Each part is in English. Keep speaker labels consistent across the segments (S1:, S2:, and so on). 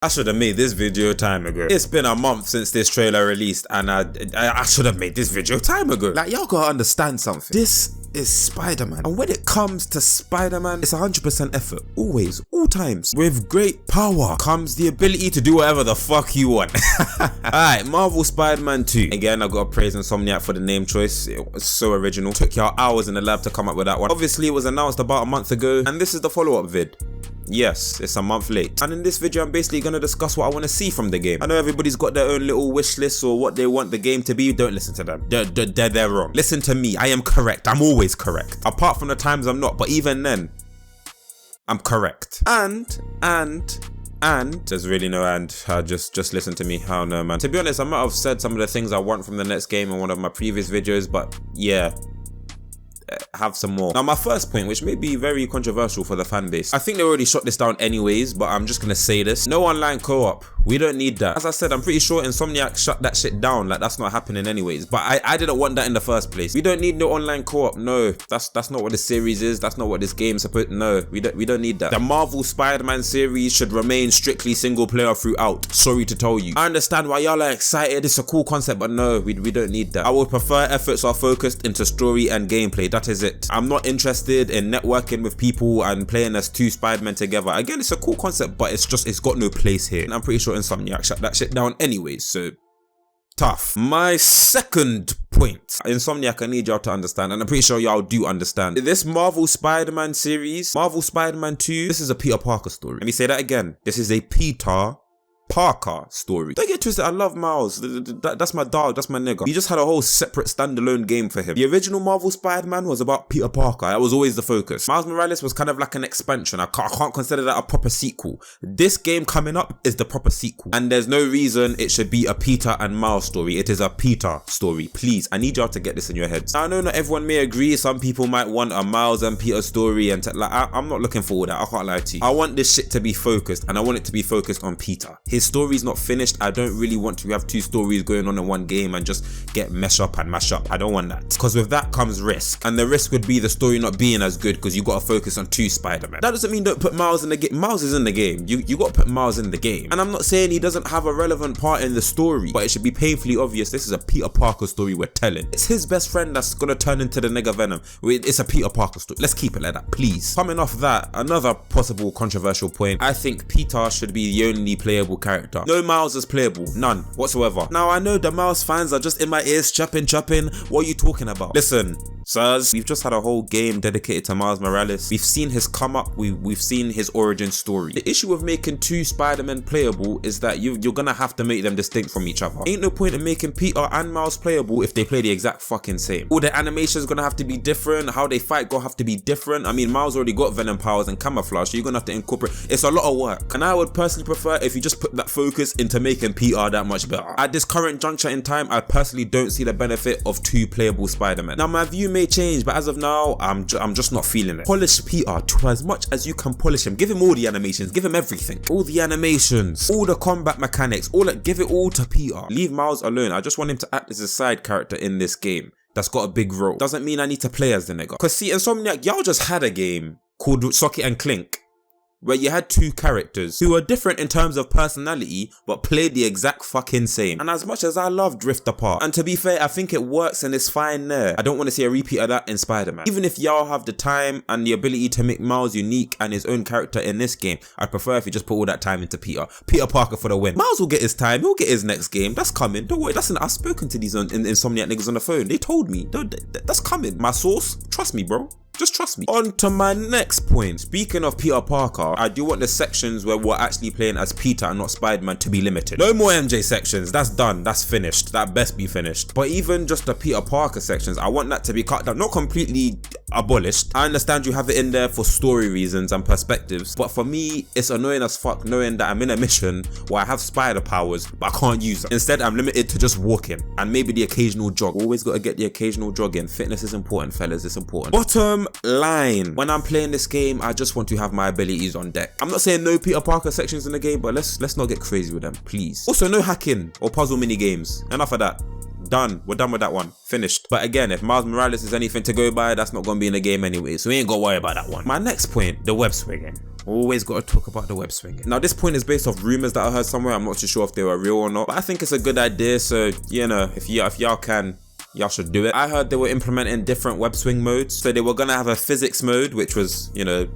S1: I should have made this video time ago. It's been a month since this trailer released and I should have made this video time ago. Like, y'all gotta understand something. This is Spider-Man. And when it comes to Spider-Man, it's 100% effort. Always. All times. With great power comes the ability to do whatever the fuck you want. Alright, Marvel Spider-Man 2. Again, I gotta praise Insomniac for the name choice. It was so original. Took y'all hours in the lab to come up with that one. Obviously, it was announced about a month ago. And this is the follow-up vid. Yes, it's a month late. And in this video, I'm basically going to discuss what I want to see from the game. I know everybody's got their own little wish list or what they want the game to be. Don't listen to them. They're wrong. Listen to me. I am correct. I'm always correct. Apart from the times I'm not. But even then, I'm correct. And there's really no and. Just listen to me. I don't know, man. To be honest, I might have said some of the things I want from the next game in one of my previous videos. But yeah. Have some more. Now, my first point, which may be very controversial for the fan base, I think they already shot this down anyways, but I'm just gonna say this: no online co-op. We don't need that. As I said, I'm pretty sure Insomniac shut that shit down. Like, that's not happening anyways. But I didn't want that in the first place. We don't need no online co-op. No, that's not what this series is. That's not what this game's supposed. No, we don't need that. The Marvel Spider-Man series should remain strictly single player throughout. Sorry to tell you. I understand why y'all are excited. It's a cool concept, but no, we don't need that. I would prefer efforts are focused into story and gameplay. That is it. I'm not interested in networking with people and playing as two Spider-Men together. Again, it's a cool concept, but it's got no place here. And I'm pretty sure Insomniac shut that shit down anyways, so tough. My second point, Insomniac, I need y'all to understand, and I'm pretty sure y'all do understand. This Marvel Spider-Man series, Marvel Spider-Man 2, this is a Peter Parker story. Let me say that again. This is a Peter Parker story. Don't get twisted, I love Miles. That's my dog, that's my nigga. He just had a whole separate standalone game for him. The original Marvel Spider-Man was about Peter Parker. That was always the focus. Miles Morales was kind of like an expansion. I can't consider that a proper sequel. This game coming up is the proper sequel. And there's no reason it should be a Peter and Miles story. It is a Peter story. Please, I need y'all to get this in your heads. Now, I know not everyone may agree. Some people might want a Miles and Peter story, and I'm not looking for that. I can't lie to you. I want this shit to be focused, and I want it to be focused on Peter. His story's not finished. I don't really want to have two stories going on in one game and just get mash up. I don't want that, because with that comes risk, and the risk would be the story not being as good because you got to focus on two Spider-Man. That doesn't mean don't put Miles in the game. Miles is in the game. You got to put Miles in the game. And I'm not saying he doesn't have a relevant part in the story, but it should be painfully obvious this is a Peter Parker story we're telling. It's his best friend that's gonna turn into the nigga Venom. It's a Peter Parker story. Let's keep it like that, please. Coming off that, another possible controversial point, I think Peter should be the only playable character. No Miles is playable, none whatsoever. Now, I know the Miles fans are just in my ears chopping. What are you talking about? Listen, sirs, we've just had a whole game dedicated to Miles Morales. We've seen his come up, we've seen his origin story. The issue with making two Spider-Men playable is that you're gonna have to make them distinct from each other. Ain't no point in making Peter and Miles playable if they play the exact fucking same. All the animations gonna have to be different, how they fight gonna have to be different. I mean, Miles already got Venom powers and camouflage, so you're gonna have to incorporate. It's a lot of work, and I would personally prefer if you just put that focus into making Peter that much better. At this current juncture in time, I personally don't see the benefit of two playable Spider-Men. Now, my view may change, but as of now, I'm just not feeling it. Polish Peter to as much as you can polish him. Give him all the animations, give him everything. All the animations, all the combat mechanics, give it all to Peter. Leave Miles alone. I just want him to act as a side character in this game that's got a big role. Doesn't mean I need to play as the nigga. Cause see, Insomniac, y'all just had a game called Socket and Clink, where you had two characters who were different in terms of personality, but played the exact fucking same. And as much as I love Drift Apart, and to be fair, I think it works and it's fine there, I don't want to see a repeat of that in Spider-Man. Even if y'all have the time and the ability to make Miles unique and his own character in this game, I'd prefer if you just put all that time into Peter. Peter Parker for the win. Miles will get his time, he'll get his next game. That's coming. Don't worry, I've spoken to these Insomniac niggas on the phone. They told me. That's coming. My source, trust me, bro. Just trust me. On to my next point. Speaking of Peter Parker, I do want the sections where we're actually playing as Peter and not Spider-Man to be limited. No more MJ sections. That's done. That's finished. That best be finished. But even just the Peter Parker sections, I want that to be cut down. Not completely abolished. I understand you have it in there for story reasons and perspectives, but for me, it's annoying as fuck knowing that I'm in a mission where I have spider powers, but I can't use them. Instead, I'm limited to just walking and maybe the occasional jog. Always got to get the occasional jog in. Fitness is important, fellas. It's important. Bottom line, when I'm playing this game, I just want to have my abilities on deck. I'm not saying no Peter Parker sections in the game, but let's not get crazy with them, please. Also, no hacking or puzzle mini games. Enough of that. Done. We're done with that one. Finished. But again, if Miles Morales is anything to go by, that's not going to be in the game anyway, so we ain't got to worry about that one. My next point, the web swinging. Always got to talk about the web swinging. Now this point is based off rumors that I heard somewhere. I'm not too sure if they were real or not, but I think it's a good idea. So you know, if y'all can, y'all should do it. I heard they were implementing different web swing modes. So they were gonna have a physics mode, which was, you know,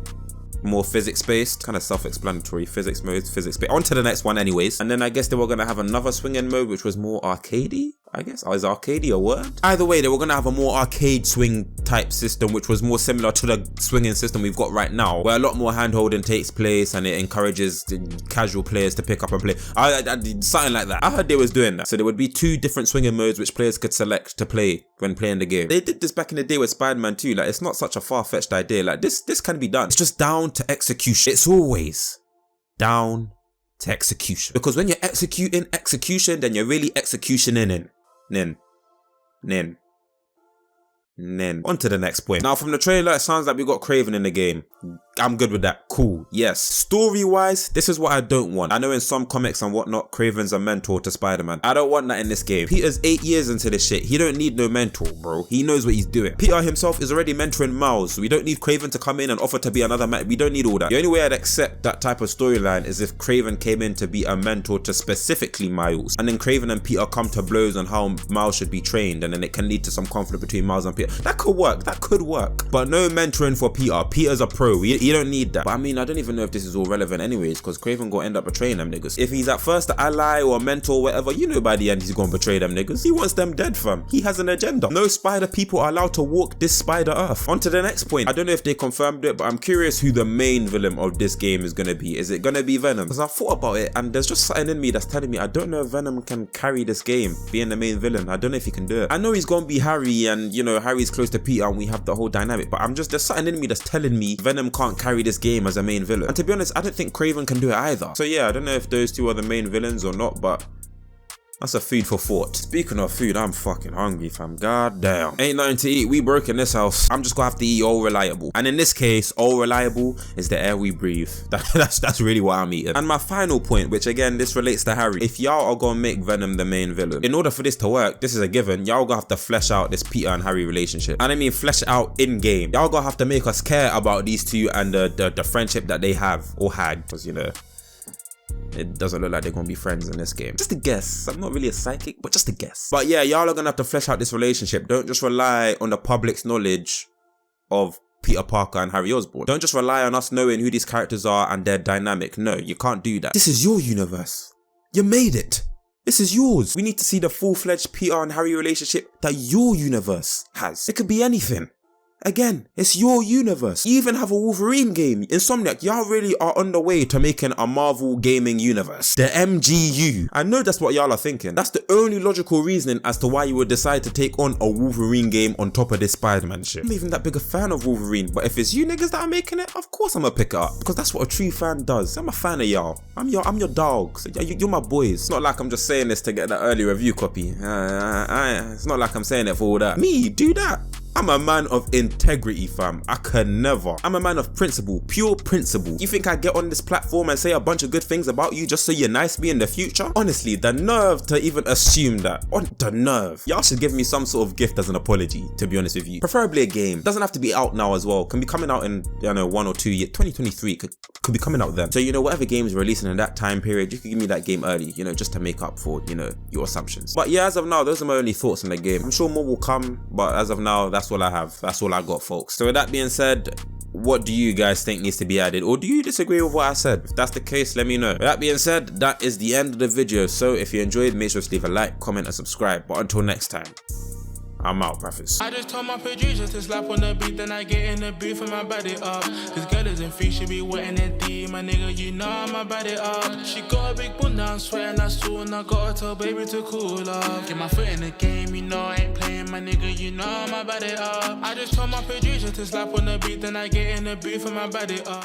S1: more physics based, kind of self-explanatory. Physics mode, physics based. On to the next one anyways. And then I guess they were gonna have another swinging mode, which was more arcadey, I guess. Oh, is arcadey a word? Either way, they were gonna have a more arcade swing type system, which was more similar to the swinging system we've got right now, where a lot more hand-holding takes place and it encourages the casual players to pick up and play. Something like that. I heard they was doing that. So there would be 2 different swinging modes which players could select to play when playing the game. They did this back in the day with Spider-Man 2. Like, it's not such a far-fetched idea. Like, this can be done. It's just down to execution. It's always down to execution. Because when you're executing execution, then you're really executioning Nin. On to the next point. Now from the trailer, it sounds like we got Kraven in the game. I'm good with that. Cool. Yes. Story-wise, this is what I don't want. I know in some comics and whatnot, Kraven's a mentor to Spider-Man. I don't want that in this game. Peter's 8 years into this shit. He don't need no mentor, bro. He knows what he's doing. Peter himself is already mentoring Miles. So we don't need Kraven to come in and offer to be another man. We don't need all that. The only way I'd accept that type of storyline is if Kraven came in to be a mentor to specifically Miles. And then Kraven and Peter come to blows on how Miles should be trained. And then it can lead to some conflict between Miles and Peter. That could work. That could work. But no mentoring for Peter. Peter's a pro. You don't need that. But I mean, I don't even know if this is all relevant anyways, because Kraven gonna end up betraying them niggas. If he's at first an ally or a mentor or whatever, you know by the end he's gonna betray them niggas. He wants them dead, fam. He has an agenda. No spider people are allowed to walk this spider earth. On to the next point. I don't know if they confirmed it, but I'm curious who the main villain of this game is gonna be. Is it gonna be Venom? Because I thought about it and there's just something in me that's telling me I don't know if Venom can carry this game, being the main villain. I don't know if he can do it. I know he's gonna be Harry and, you know, Harry's close to Peter and we have the whole dynamic, but there's something in me that's telling me Venom can't carry this game as a main villain. And to be honest, I don't think Kraven can do it either. So yeah, I don't know if those 2 are the main villains or not, but that's a food for thought. Speaking of food, I'm fucking hungry, fam. God damn. Ain't nothing to eat. We broke in this house. I'm just gonna have to eat all reliable. And in this case, all reliable is the air we breathe. That's really what I'm eating. And my final point, which again, this relates to Harry. If y'all are gonna make Venom the main villain, in order for this to work, this is a given, y'all gonna have to flesh out this Peter and Harry relationship. And I mean flesh it out in game. Y'all gonna have to make us care about these 2 and the friendship that they have or had. Because, you know, it doesn't look like they're gonna be friends in this game. Just a guess. I'm not really a psychic, but just a guess. But yeah, y'all are gonna have to flesh out this relationship. Don't just rely on the public's knowledge of Peter Parker and Harry Osborn. Don't just rely on us knowing who these characters are and their dynamic. No, you can't do that. This is your universe. You made it. This is yours. We need to see the full-fledged Peter and Harry relationship that your universe has. It could be anything. Again, it's your universe. You even have a Wolverine game. Insomniac, y'all really are on the way to making a Marvel gaming universe. The MGU. I know that's what y'all are thinking. That's the only logical reasoning as to why you would decide to take on a Wolverine game on top of this Spider-Man shit. I'm not even that big a fan of Wolverine, but if it's you niggas that are making it, of course I'm gonna pick it up. Because that's what a true fan does. I'm a fan of y'all. I'm your dogs. You're my boys. It's not like I'm just saying this to get that early review copy. It's not like I'm saying it for all that. Me, do that. I'm a man of integrity, fam. I can never. I'm a man of principle, pure principle. You think I get on this platform and say a bunch of good things about you just so you're nice to me in the future? Honestly, the nerve to even assume that. On the nerve. Y'all should give me some sort of gift as an apology, to be honest with you. Preferably a game. Doesn't have to be out now as well. Can be coming out in, you know, 1 or 2 years. 2023 could be coming out then. So, you know, whatever games releasing in that time period, you can give me that game early, you know, just to make up for, you know, your assumptions. But yeah, as of now, those are my only thoughts on the game. I'm sure more will come, but as of now, that's all I have. That's all I got, folks. So with that being said, what do you guys think needs to be added, or do you disagree with what I said? If that's the case, let me know. With that being said, that is the end of the video. So if you enjoyed, make sure to leave a like, comment and subscribe. But until next time, I'm out, preface.
S2: I just told my producer to slap on the beat, then I get in the booth and my body up. This girl isn't free, she be wetting it deep. My nigga, you know my body up. She got a big bunda, I'm sweating that soon. I gotta tell baby to cool off. Get my foot in the game, you know I ain't playing. My nigga, you know my body up. I just told my producer to slap on the beat, then I get in the booth and my body up.